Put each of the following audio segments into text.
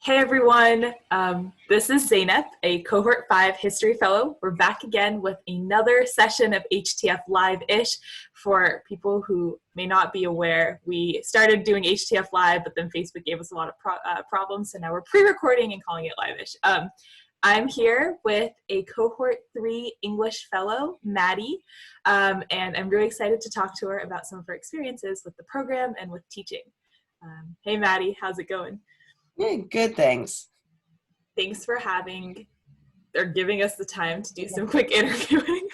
Hey everyone, this is Zainab, a Cohort 5 History Fellow. We're back again with another session of HTF Live-ish. For people who may not be aware, we started doing HTF Live, but then Facebook gave us a lot of problems, so now we're pre-recording and calling it Live-ish. I'm here with a Cohort 3 English Fellow, Maddy, and I'm really excited to talk to her about some of her experiences with the program and with teaching. Hey Maddy, how's it going? Yeah, good, thanks. Thanks for giving us the time to do some quick interviewing.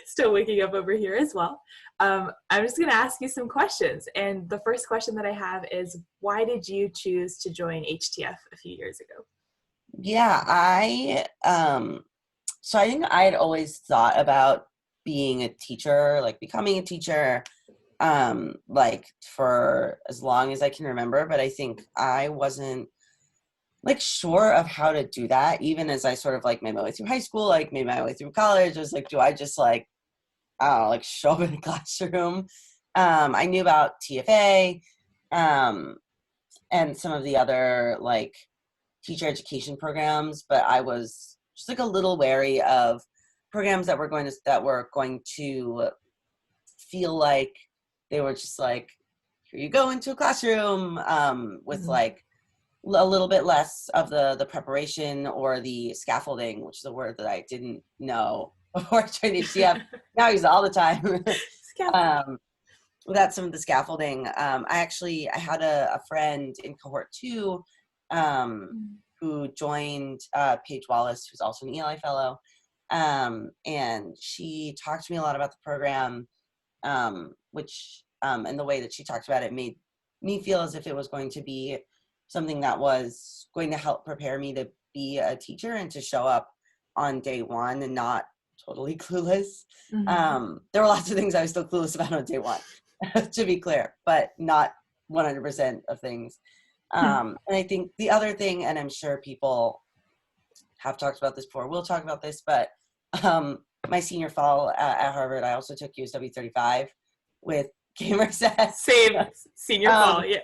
Still waking up over here as well. I'm just going to ask you some questions. And the first question that I have is, why did you choose to join HTF a few years ago? Yeah, so I think I had always thought about being a teacher, like becoming a teacher, like for as long as I can remember, but I think I wasn't like sure of how to do that, even as I sort of like made my way through high school, like made my way through college. I was like, do I just like, I don't know, like show up in a classroom? I knew about TFA, and some of the other like teacher education programs, but I was just like a little wary of programs that were going to feel like they were just like, here you go into a classroom, with like a little bit less of the preparation or the scaffolding, which is a word that I didn't know before I joined HTF. Now I use it all the time. Without some of the scaffolding. I had a friend in Cohort 2 who joined Paige Wallace, who's also an ELI fellow, and she talked to me a lot about the program, which and the way that she talked about it made me feel as if it was going to be something that was going to help prepare me to be a teacher and to show up on day one and not totally clueless. There were lots of things I was still clueless about on day one, to be clear, but not 100% of things. And I think the other thing, and I'm sure people have talked about this before, we'll talk about this, but my senior fall at Harvard, I also took USW 35 with gamer sets. Same senior fall, yeah.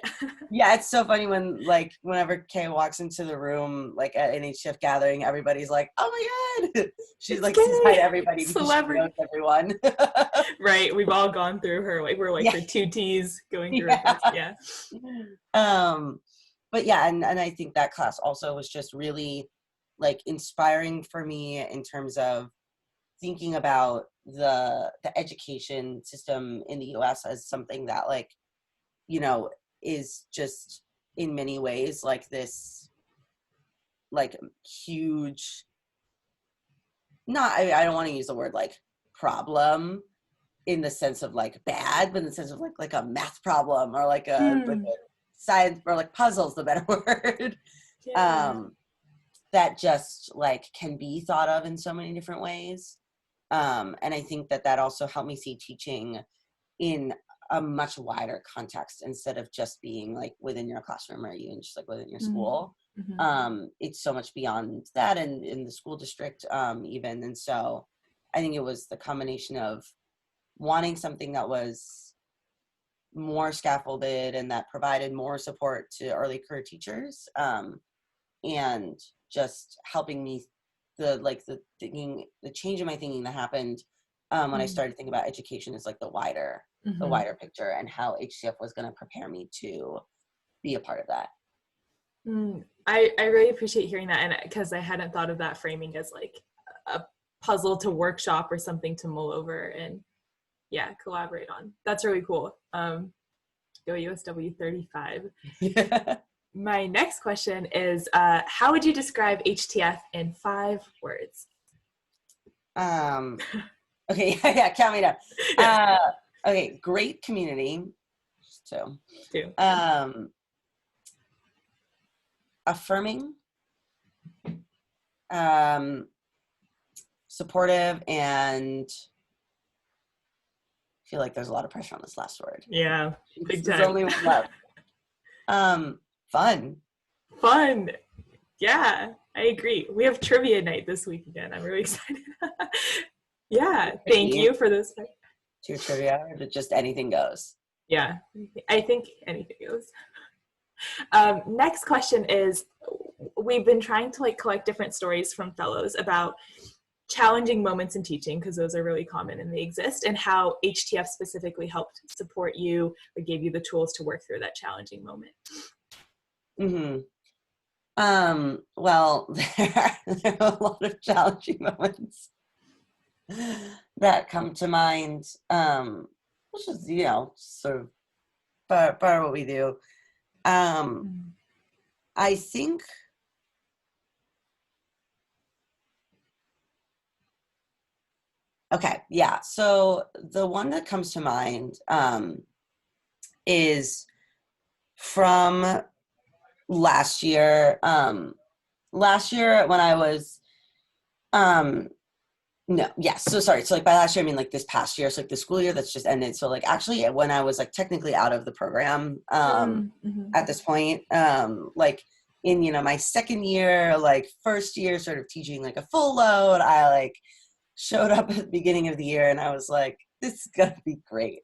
Yeah, it's so funny whenever Kay walks into the room, like at an HTF gathering, everybody's like, "Oh my god!" She's like says hi to everybody because she knows everyone. Right, we've all gone through her. Like we're like the two T's going through it. Yeah. But yeah, and I think that class also was just really like inspiring for me in terms of thinking about the education system in the US as something that like, you know, is just in many ways like this like huge, I don't want to use the word like problem in the sense of like bad, but in the sense of like a math problem or like a science or like puzzles, the better word. Yeah. That just like can be thought of in so many different ways. And I think that also helped me see teaching in a much wider context instead of just being like within your classroom or even just like within your school. It's so much beyond that and in the school district even. And so I think it was the combination of wanting something that was more scaffolded and that provided more support to early career teachers, and just helping me the change in my thinking that happened when I started thinking about education is like the wider picture and how HTF was going to prepare me to be a part of that. I really appreciate hearing that, and because I hadn't thought of that framing as like a puzzle to workshop or something to mull over and collaborate on. That's really cool. Go USW 35. Yeah. My next question is, how would you describe HTF in 5 words? Okay, count me down. Okay, great community. Two. Affirming, supportive, and I feel like there's a lot of pressure on this last word. Yeah, big time. There's only one love. Fun. Yeah, I agree. We have trivia night this week again. I'm really excited. Yeah, thank you for this. To trivia, or just anything goes? Yeah, I think anything goes. Next question is, we've been trying to like collect different stories from fellows about challenging moments in teaching, because those are really common and they exist, and how HTF specifically helped support you or gave you the tools to work through that challenging moment. Mm-hmm. Well, there are a lot of challenging moments that come to mind, which is, you know, sort of part of what we do. I think okay, yeah. So the one that comes to mind is from last year. Last year when I was no, yes. So sorry. So like by last year, I mean like this past year. So like the school year that's just ended. So like actually when I was like technically out of the program at this point, like in, you know, my second year, like first year sort of teaching like a full load, I like showed up at the beginning of the year and I was like, this is gonna be great.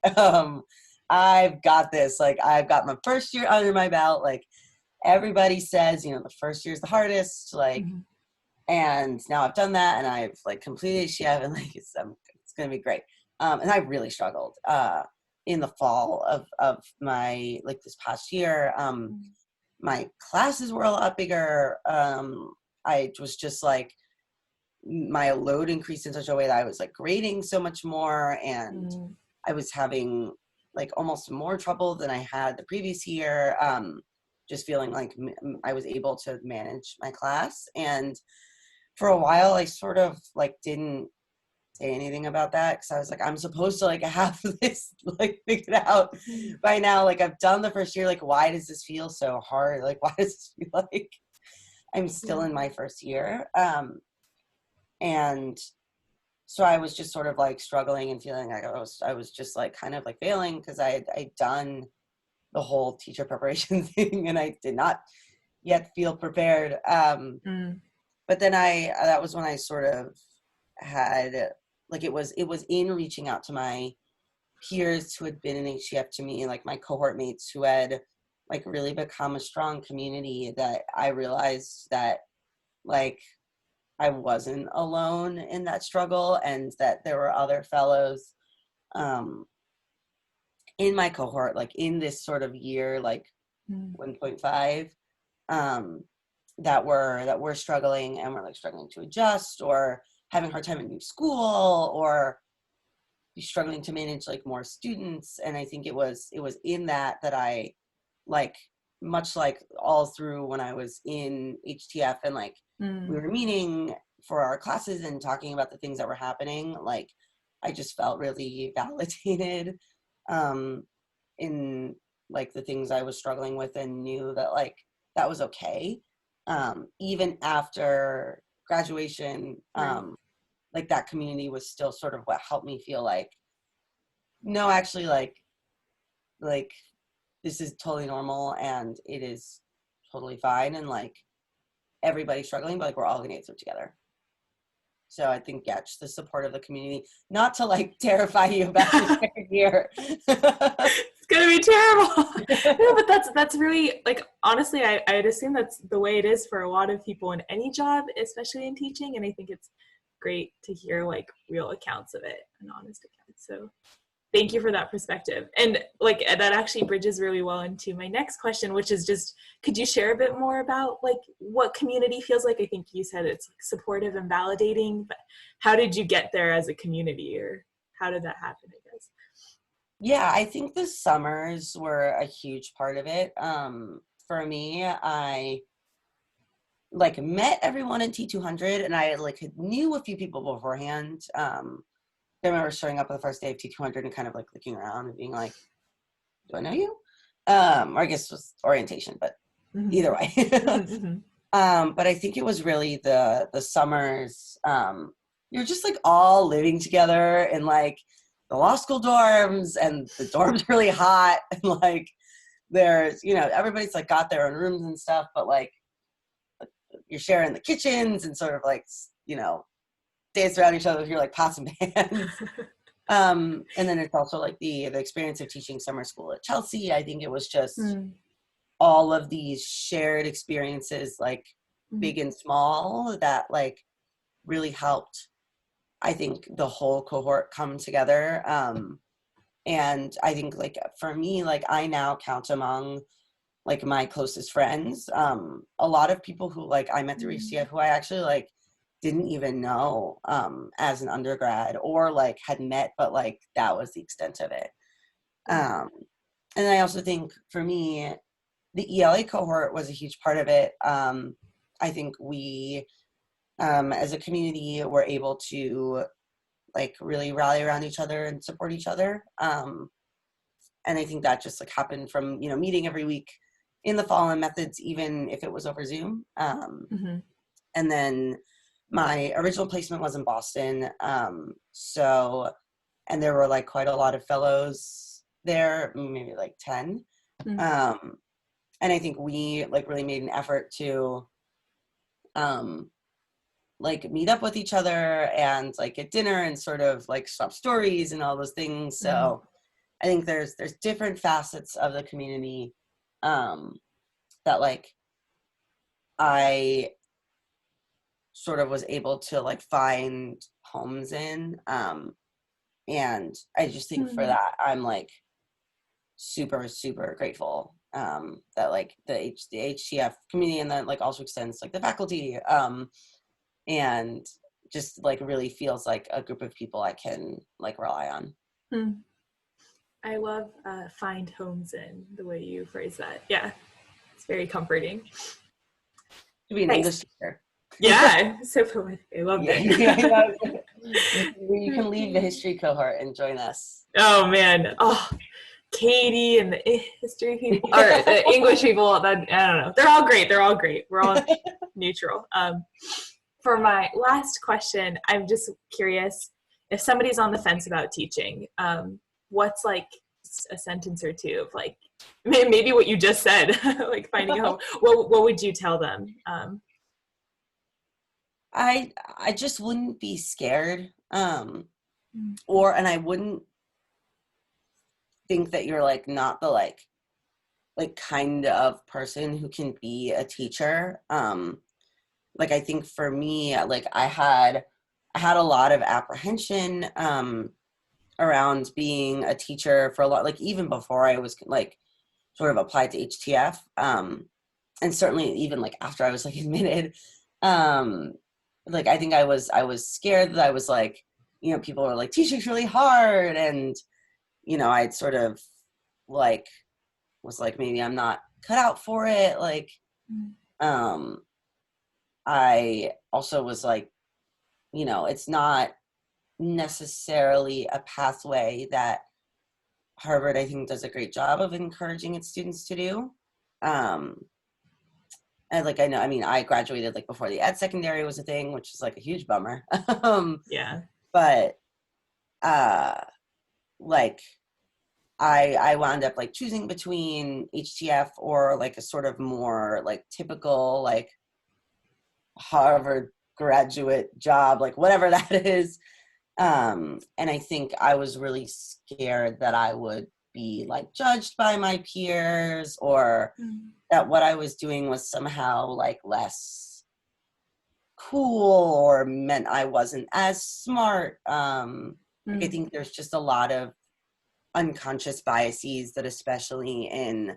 I've got this. Like I've got my first year under my belt. Like everybody says, you know, the first year is the hardest. Like and now I've done that and I've like completed HTF and like it's going to be great. And I really struggled in the fall of my, like this past year. My classes were a lot bigger. I was just like, my load increased in such a way that I was like grading so much more. And I was having like almost more trouble than I had the previous year. Just feeling like I was able to manage my class. And for a while, I sort of like didn't say anything about that because I was like, I'm supposed to like have this like figured out by now. Like I've done the first year. Like, why does this feel so hard? Like, why does this feel like I'm still in my first year? And so I was just sort of like struggling and feeling like I was just like kind of like failing because I'd done the whole teacher preparation thing and I did not yet feel prepared. But then that was when I sort of had, like, it was in reaching out to my peers who had been in HTF to me, like my cohort mates who had like really become a strong community, that I realized that like I wasn't alone in that struggle and that there were other fellows in my cohort, like in this sort of year, like 1.5, that were struggling and were like struggling to adjust or having a hard time in new school or struggling to manage like more students. And I think it was in that I like, much like all through when I was in HTF and like we were meeting for our classes and talking about the things that were happening, like I just felt really validated in like the things I was struggling with and knew that like that was okay. Even after graduation, like that community was still sort of what helped me feel like, no, actually like this is totally normal and it is totally fine. And like everybody's struggling, but like we're all gonna get through together. So I think, yeah, just the support of the community, not to like terrify you about your second year. It's gonna be terrible. No, but that's really, like, honestly, I'd assume that's the way it is for a lot of people in any job, especially in teaching. And I think it's great to hear like real accounts of it and honest accounts. So thank you for that perspective. And like that actually bridges really well into my next question, which is just, could you share a bit more about like what community feels like? I think you said it's like supportive and validating, but how did you get there as a community, or how did that happen, I guess? Yeah, I think the summers were a huge part of it. For me, I like met everyone in T200 and I like knew a few people beforehand. I remember showing up on the first day of T200 and kind of like looking around and being like, do I know you? Or I guess it was orientation, but either way. But I think it was really the summers. You're just like all living together in like the law school dorms, and the dorms really hot, and like there's, you know, everybody's like got their own rooms and stuff, but like you're sharing the kitchens and sort of like, you know, dance around each other with your like pots and pans. And then it's also like the experience of teaching summer school at Chelsea. I think it was just all of these shared experiences, like big and small, that like really helped, I think, the whole cohort come together. And I think like for me, like I now count among like my closest friends, a lot of people who like I met through HTF who I actually like didn't even know as an undergrad, or like had met, but like that was the extent of it. And I also think for me, the ELA cohort was a huge part of it. I think we, as a community, were able to like really rally around each other and support each other. And I think that just like happened from, you know, meeting every week in the fall, and methods, even if it was over Zoom. And then my original placement was in Boston. So, and there were like quite a lot of fellows there, maybe like 10. And I think we like really made an effort to like meet up with each other and like get dinner and sort of like swap stories and all those things. So I think there's different facets of the community that like I sort of was able to like find homes in. And I just think for that, I'm like super, super grateful that like the HTF community, and that like also extends like the faculty, and just like really feels like a group of people I can like rely on. I love find homes in, the way you phrase that. Yeah, it's very comforting. To be an English teacher. Yeah, so poetic. I loved it. You can leave the history cohort and join us. Oh man, Katie and the history people, or the English people, that I don't know. They're all great. We're all neutral. For my last question, I'm just curious, if somebody's on the fence about teaching, what's like a sentence or two of like maybe what you just said, like finding a home. What would you tell them? I just wouldn't be scared, and I wouldn't think that you're like not the like kind of person who can be a teacher. Like I think for me, like I had a lot of apprehension around being a teacher for a lot, like even before I was like sort of applied to HTF, and certainly even like after I was like admitted. Like I think I was scared that I was like, you know, people were like, teaching's really hard, and you know, I'd sort of like was like, maybe I'm not cut out for it. Like I also was like, you know, it's not necessarily a pathway that Harvard, I think, does a great job of encouraging its students to do. And like, I know, I mean, I graduated like before the ed secondary was a thing, which is like a huge bummer. Yeah. But like I wound up like choosing between HTF or like a sort of more like typical like Harvard graduate job, like whatever that is. And I think I was really scared that I would be like judged by my peers, or that what I was doing was somehow like less cool or meant I wasn't as smart. Like I think there's just a lot of unconscious biases that especially in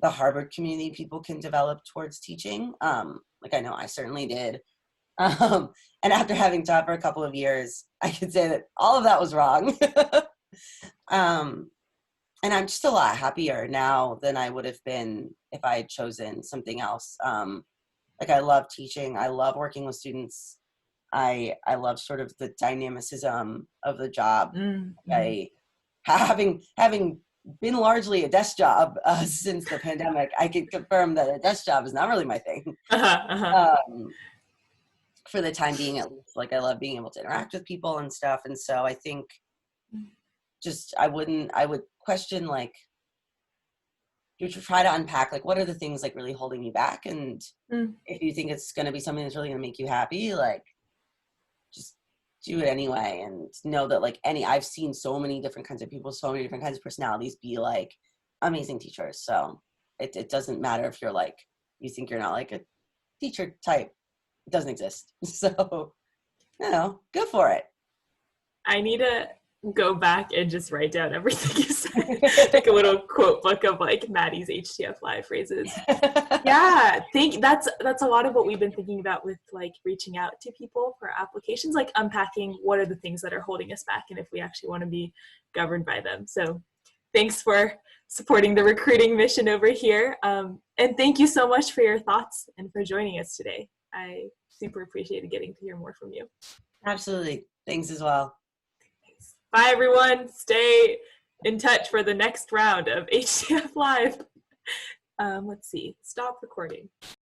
the Harvard community people can develop towards teaching. Like I know I certainly did. And after having taught for a couple of years, I could say that all of that was wrong. And I'm just a lot happier now than I would have been if I had chosen something else. Like I love teaching. I love working with students. I love sort of the dynamicism of the job. I having been largely a desk job since the pandemic, I can confirm that a desk job is not really my thing. For the time being, at least, like I love being able to interact with people and stuff. And so I think just I would question, like, you try to unpack like what are the things like really holding you back, and if you think it's going to be something that's really going to make you happy, like just do it anyway, and know that like I've seen so many different kinds of people, so many different kinds of personalities be like amazing teachers. So it doesn't matter if you're like, you think you're not like a teacher type doesn't exist. So, go for it. I need to go back and just write down everything you said. Like a little quote book of like Maddy's HTF Live phrases. Yeah, that's a lot of what we've been thinking about with like reaching out to people for applications, like unpacking what are the things that are holding us back and if we actually want to be governed by them. So thanks for supporting the recruiting mission over here. And thank you so much for your thoughts and for joining us today. I super appreciated getting to hear more from you. Absolutely. Thanks as well. Bye, everyone. Stay in touch for the next round of HTF Live. Let's see. Stop recording.